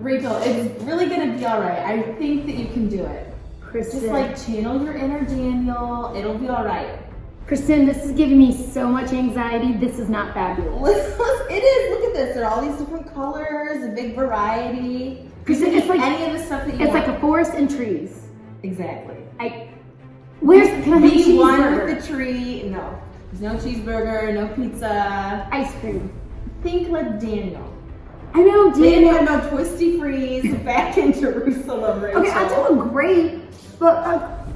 Rachel, it's really gonna be all right. I think that you can do it. Kristen. Just like channel your inner Daniel. It'll be all right. Kristen, this is giving me so much anxiety. This is not fabulous. It is. Look at this. There are all these different colors, a big variety. Kristen, it's like any of the stuff that you it's want. like a forest and trees. Exactly. Can I have a Be one cheeseburger? with the tree. No. There's no cheeseburger, no pizza. Ice cream. Think like Daniel. I know, They didn't Daniel. have no twisty freeze back in Jerusalem, Rachel. Okay, I'll do a grape, but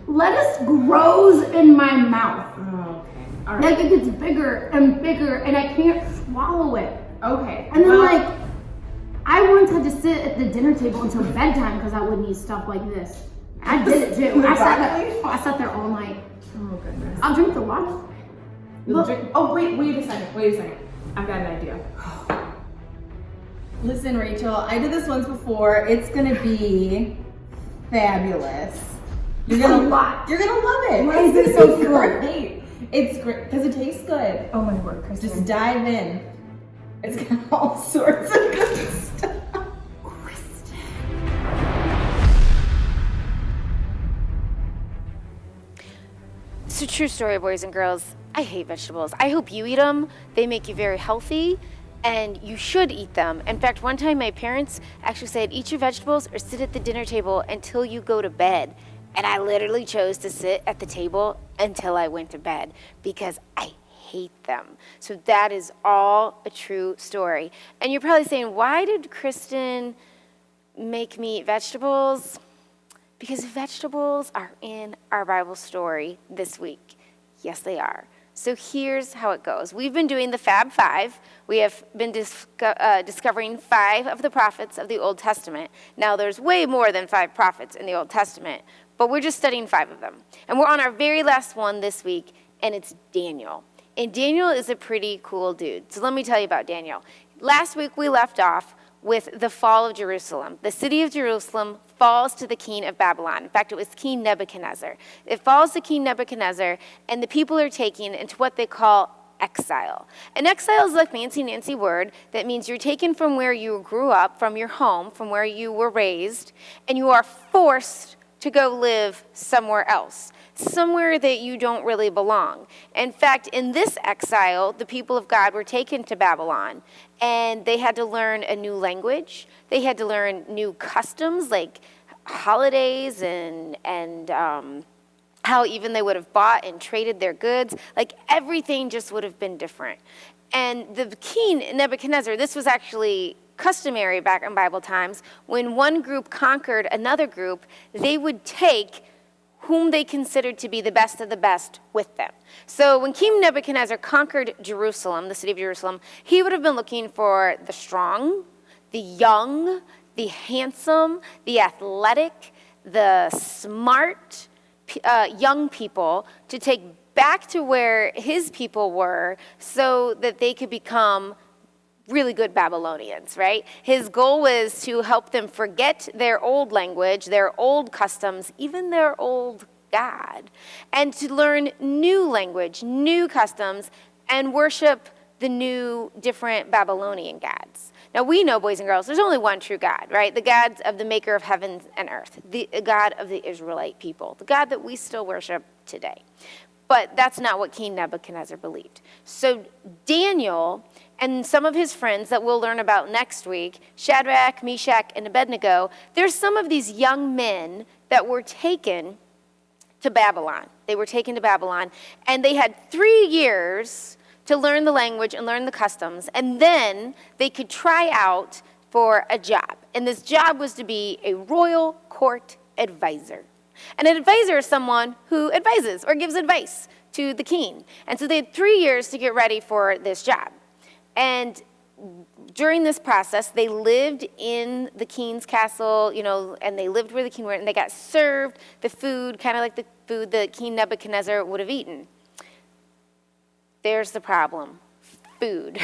lettuce grows in my mouth. Oh, okay. All right. Like it gets bigger and bigger, and I can't swallow it. Okay. And then well, I once had to sit at the dinner table until bedtime because I wouldn't eat stuff like this. I did it too. With I broccoli? sat there all night. Oh goodness. I'll drink the water. Look. Oh wait a second. I've got an idea. Listen, Rachel, I did this once before. It's gonna be fabulous. You're gonna love it. Why is it so good? great? It's great because it tastes good. Oh my word, Kristen. Just dive in. It's got all sorts of good stuff. Kristen. It's a true story, boys and girls. I hate vegetables. I hope you eat them. They make you very healthy, and you should eat them. In fact, one time my parents actually said, eat your vegetables or sit at the dinner table until you go to bed. And I literally chose to sit at the table until I went to bed because I hate them. So that is all a true story. And you're probably saying, why did Kristen make me eat vegetables? Because vegetables are in our Bible story this week. Yes, they are. So here's how it goes. We've been doing the Fab Five. We have been discovering 5 of the prophets of the Old Testament. Now, there's way more than 5 prophets in the Old Testament, but we're just studying 5 of them. And we're on our very last one this week, and it's Daniel. And Daniel is a pretty cool dude. So let me tell you about Daniel. Last week, we left off with the fall of Jerusalem. The city of Jerusalem falls to the king of Babylon. In fact, it was King Nebuchadnezzar. It falls to King Nebuchadnezzar, and the people are taken into what they call exile. And exile is a fancy word that means you're taken from where you grew up, from your home, from where you were raised, and you are forced to go live somewhere else, somewhere that you don't really belong. In fact, in this exile, the people of God were taken to Babylon, and they had to learn a new language. They had to learn new customs, like holidays and how even they would have bought and traded their goods. Like everything just would have been different. And the king, Nebuchadnezzar, this was actually customary back in Bible times. When one group conquered another group, they would take whom they considered to be the best of the best with them. So when King Nebuchadnezzar conquered Jerusalem, the city of Jerusalem, he would have been looking for the strong, the young, the handsome, the athletic, the smart young people to take back to where his people were so that they could become really good Babylonians, right? His goal was to help them forget their old language, their old customs, even their old God, and to learn new language, new customs, and worship the new, different Babylonian gods. Now, we know, boys and girls, there's only one true God, right? The God of the maker of heavens and earth, the God of the Israelite people, the God that we still worship today. But that's not what King Nebuchadnezzar believed. So Daniel and some of his friends that we'll learn about next week, Shadrach, Meshach, and Abednego, there's some of these young men that were taken to Babylon. They were taken to Babylon, and they had 3 years to learn the language and learn the customs, and then they could try out for a job. And this job was to be a royal court advisor. And an advisor is someone who advises or gives advice to the king. And so they had 3 years to get ready for this job. And during this process, they lived in the king's castle, and they lived where the king was, and they got served the food, kind of like the food that King Nebuchadnezzar would have eaten. There's the problem, food.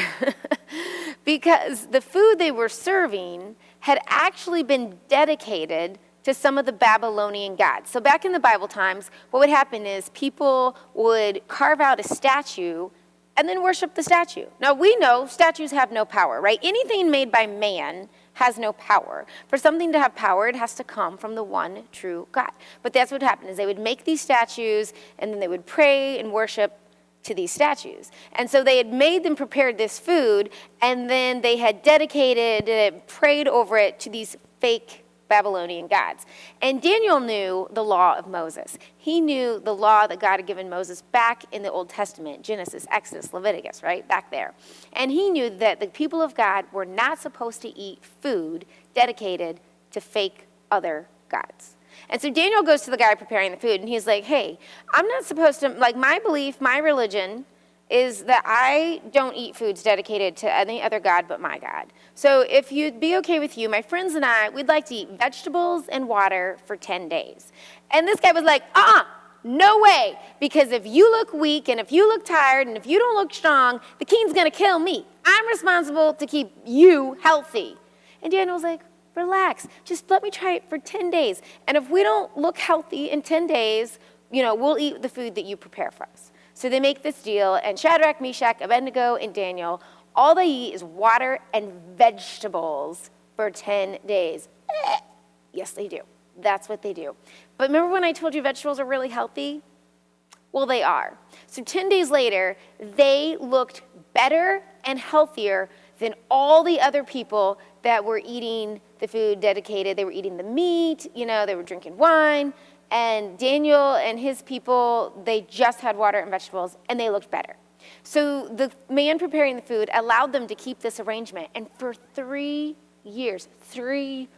Because the food they were serving had actually been dedicated to some of the Babylonian gods. So back in the Bible times, what would happen is people would carve out a statue and then worship the statue. Now we know statues have no power, right? Anything made by man has no power. For something to have power, it has to come from the one true God. But that's what happened, is they would make these statues, and then they would pray and worship to these statues. And so they had made them prepared this food, and then they had dedicated it, prayed over it to these fake Babylonian gods. And Daniel knew the law of Moses. He knew the law that God had given Moses back in the Old Testament, Genesis, Exodus, Leviticus, right, back there. And he knew that the people of God were not supposed to eat food dedicated to fake other gods. And so Daniel goes to the guy preparing the food, and he's like, hey, I'm not supposed to, like, my belief, my religion is that I don't eat foods dedicated to any other God but my God. So if you'd be okay with you, my friends and I, we'd like to eat vegetables and water for 10 days. And this guy was like, no way, because if you look weak and if you look tired and if you don't look strong, the king's going to kill me. I'm responsible to keep you healthy. And Daniel was like, relax, just let me try it for 10 days. And if we don't look healthy in 10 days, we'll eat the food that you prepare for us. So they make this deal, and Shadrach, Meshach, Abednego, and Daniel, all they eat is water and vegetables for 10 days. Yes, they do. That's what they do. But remember when I told you vegetables are really healthy? Well, they are. So 10 days later, they looked better and healthier than all the other people that were eating the food dedicated. They were eating the meat, they were drinking wine. And Daniel and his people, they just had water and vegetables, and they looked better. So the man preparing the food allowed them to keep this arrangement. And for 3 years, 3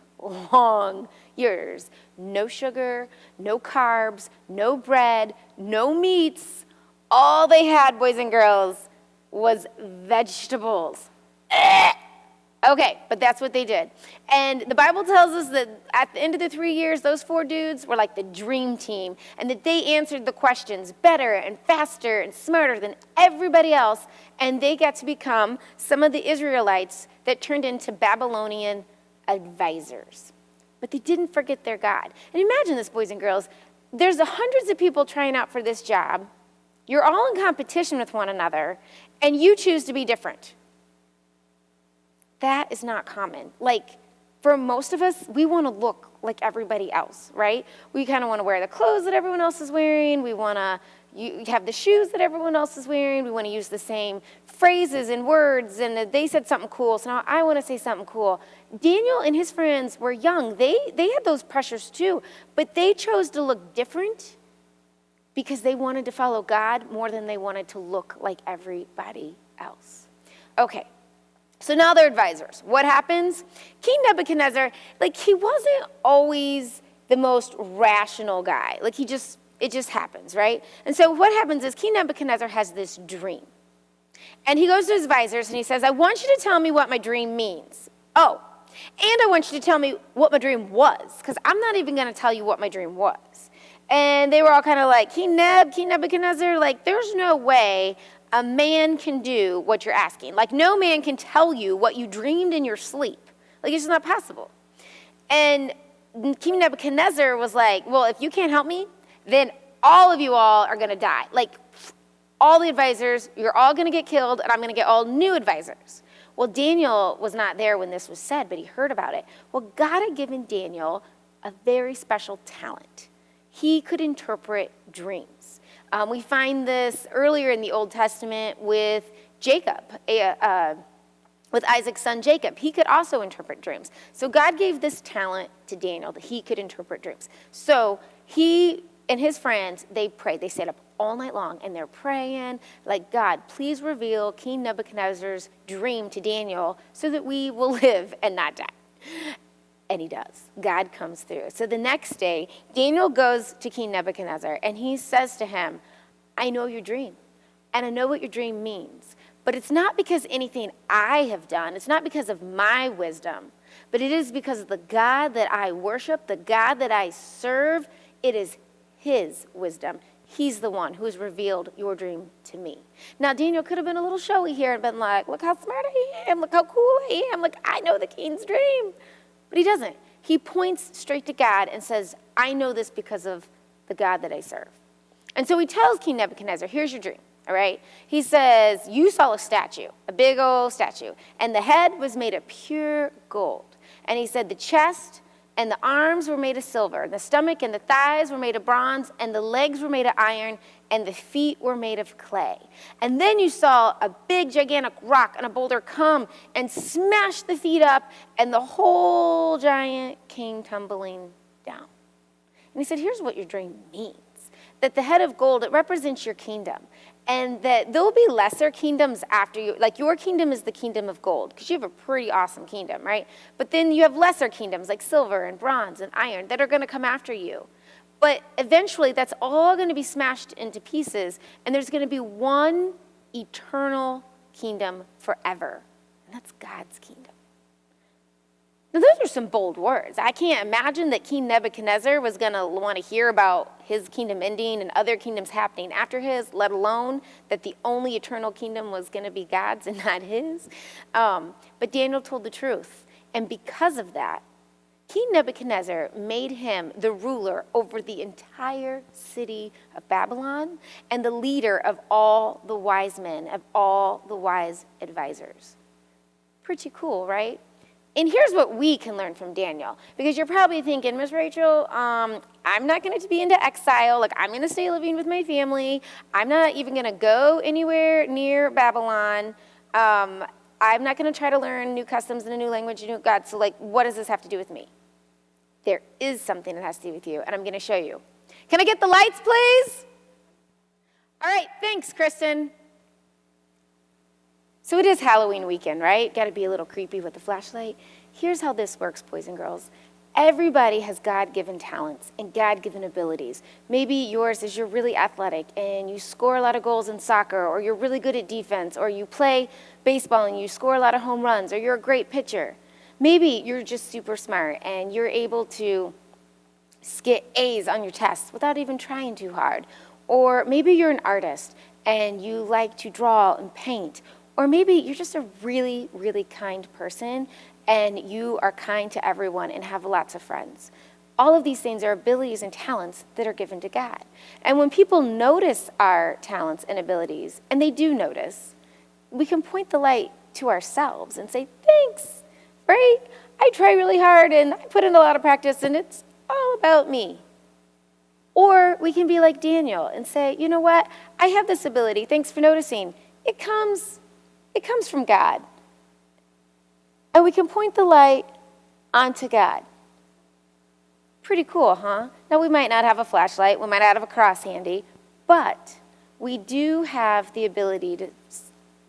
long years, no sugar, no carbs, no bread, no meats. All they had, boys and girls, was vegetables. Okay, but that's what they did. And the Bible tells us that at the end of the 3 years, those 4 dudes were like the dream team, and that they answered the questions better and faster and smarter than everybody else, and they got to become some of the Israelites that turned into Babylonian advisors. But they didn't forget their God. And imagine this, boys and girls. There's hundreds of people trying out for this job. You're all in competition with one another, and you choose to be different. That is not common. Like, for most of us, we want to look like everybody else, right? We kind of want to wear the clothes that everyone else is wearing. We want to have the shoes that everyone else is wearing. We want to use the same phrases and words, and they said something cool, so now I want to say something cool. Daniel and his friends were young. They had those pressures too, but they chose to look different because they wanted to follow God more than they wanted to look like everybody else. Okay. So now they're advisors. What happens? King Nebuchadnezzar, he wasn't always the most rational guy. It just happens, right? And so what happens is King Nebuchadnezzar has this dream. And he goes to his advisors and he says, I want you to tell me what my dream means. Oh, and I want you to tell me what my dream was, because I'm not even going to tell you what my dream was. And they were all kind of like, King Nebuchadnezzar, there's no way a man can do what you're asking. No man can tell you what you dreamed in your sleep. It's just not possible. And King Nebuchadnezzar was like, well, if you can't help me, then all of you all are going to die. All the advisors, you're all going to get killed, and I'm going to get all new advisors. Well, Daniel was not there when this was said, but he heard about it. Well, God had given Daniel a very special talent. He could interpret dreams. We find this earlier in the Old Testament with Jacob, with Isaac's son Jacob. He could also interpret dreams. So God gave this talent to Daniel that he could interpret dreams. So he and his friends, they prayed. They stayed up all night long, and they're praying, God, please reveal King Nebuchadnezzar's dream to Daniel so that we will live and not die. And he does. God comes through. So the next day, Daniel goes to King Nebuchadnezzar, and he says to him, I know your dream, and I know what your dream means. But it's not because anything I have done. It's not because of my wisdom. But it is because of the God that I worship, the God that I serve. It is his wisdom. He's the one who has revealed your dream to me. Now, Daniel could have been a little showy here and been like, look how smart I am. Look how cool I am. I know the king's dream. But he doesn't. He points straight to God and says, I know this because of the God that I serve. And so he tells King Nebuchadnezzar, here's your dream, all right? He says, you saw a statue, a big old statue, and the head was made of pure gold. And he said the chest and the arms were made of silver, and the stomach and the thighs were made of bronze, and the legs were made of iron, and the feet were made of clay. And then you saw a big, gigantic rock and a boulder come and smash the feet up, and the whole giant came tumbling down. And he said, here's what your dream means. That the head of gold, it represents your kingdom. And that there'll be lesser kingdoms after you. Like your kingdom is the kingdom of gold, because you have a pretty awesome kingdom, right? But then you have lesser kingdoms like silver and bronze and iron that are going to come after you. But eventually that's all going to be smashed into pieces, and there's going to be one eternal kingdom forever. And that's God's kingdom. Now, those are some bold words. I can't imagine that King Nebuchadnezzar was going to want to hear about his kingdom ending and other kingdoms happening after his, let alone that the only eternal kingdom was going to be God's and not his. But Daniel told the truth. And because of that, King Nebuchadnezzar made him the ruler over the entire city of Babylon and the leader of all the wise men, of all the wise advisors. Pretty cool, right? And here's what we can learn from Daniel, because you're probably thinking, Miss Rachel, I'm not going to be into exile. Like, I'm going to stay living with my family. I'm not even going to go anywhere near Babylon. I'm not going to try to learn new customs and a new language and new God. So, like, what does this have to do with me? There is something that has to do with you, and I'm going to show you. Can I get the lights, please? All right, thanks, Kristen. So it is Halloween weekend, right? Got to be a little creepy with the flashlight. Here's how this works, boys and girls. Everybody has God-given talents and God-given abilities. Maybe yours is you're really athletic and you score a lot of goals in soccer, or you're really good at defense, or you play baseball and you score a lot of home runs, or you're a great pitcher. Maybe you're just super smart and you're able to get A's on your tests without even trying too hard. Or maybe you're an artist and you like to draw and paint. Or maybe you're just a really, really kind person and you are kind to everyone and have lots of friends. All of these things are abilities and talents that are given to God. And when people notice our talents and abilities, and they do notice, we can point the light to ourselves and say, thanks, right? I try really hard and I put in a lot of practice and it's all about me. Or we can be like Daniel and say, you know what? I have this ability. Thanks for noticing. It comes from God. And we can point the light onto God. Pretty cool, huh? Now, we might not have a flashlight, we might not have a cross handy, but we do have the ability to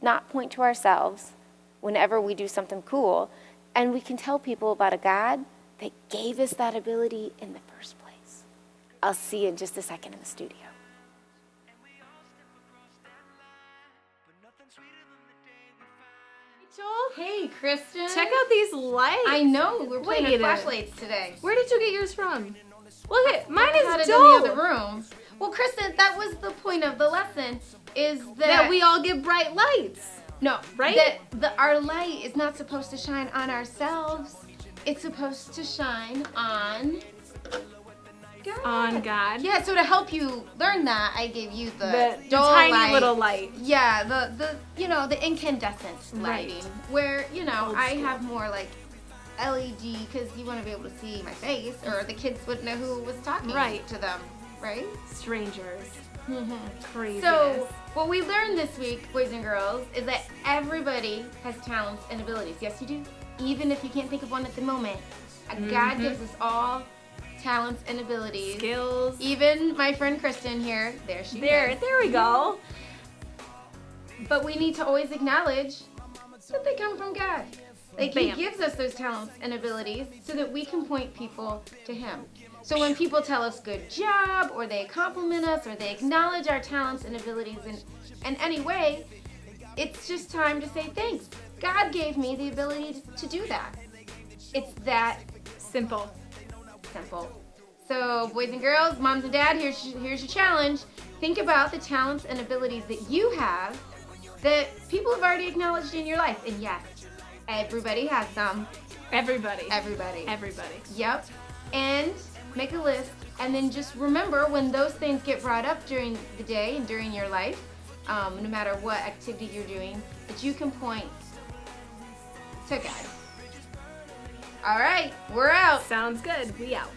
not point to ourselves whenever we do something cool, and we can tell people about a God that gave us that ability in the first place. I'll see you in just a second in the studio. Hey, Kristen. Check out these lights. I know, we're playing Wait with a- flashlights today. Where did you get yours from? Look at mine I had is it in the dope. other room. Well, Kristen, that was the point of the lesson, is That we all get bright lights. no, right? That our light is not supposed to shine on ourselves. It's supposed to shine on God. On God. Yeah, so to help you learn that, I gave you the The dull tiny light. little light. Yeah, the the incandescent Right. lighting, where Old I school. have more like LED, because you want to be able to see my face, or the kids wouldn't know who was talking Right. to them, right? Strangers. Crazy. So what we learned this week, boys and girls, is that everybody has talents and abilities. Yes, you do. Even if you can't think of one at the moment, God gives us all talents and abilities. skills. Even my friend Kristen here, there she There is. we go. But we need to always acknowledge that they come from God. Like, He Bam. gives us those talents and abilities so that we can point people to Him. So when people tell us good job, or they compliment us, or they acknowledge our talents and abilities in any way, it's just time to say thanks. God gave me the ability to do that. It's that Simple. simple. So, boys and girls, moms and dad, here's your challenge. Think about the talents and abilities that you have that people have already acknowledged in your life. And yes, everybody has some. Everybody. Everybody. Everybody. Yep. And make a list. And then just remember, when those things get brought up during the day and during your life, no matter what activity you're doing, that you can point to God. All right, we're out. Sounds good. We out.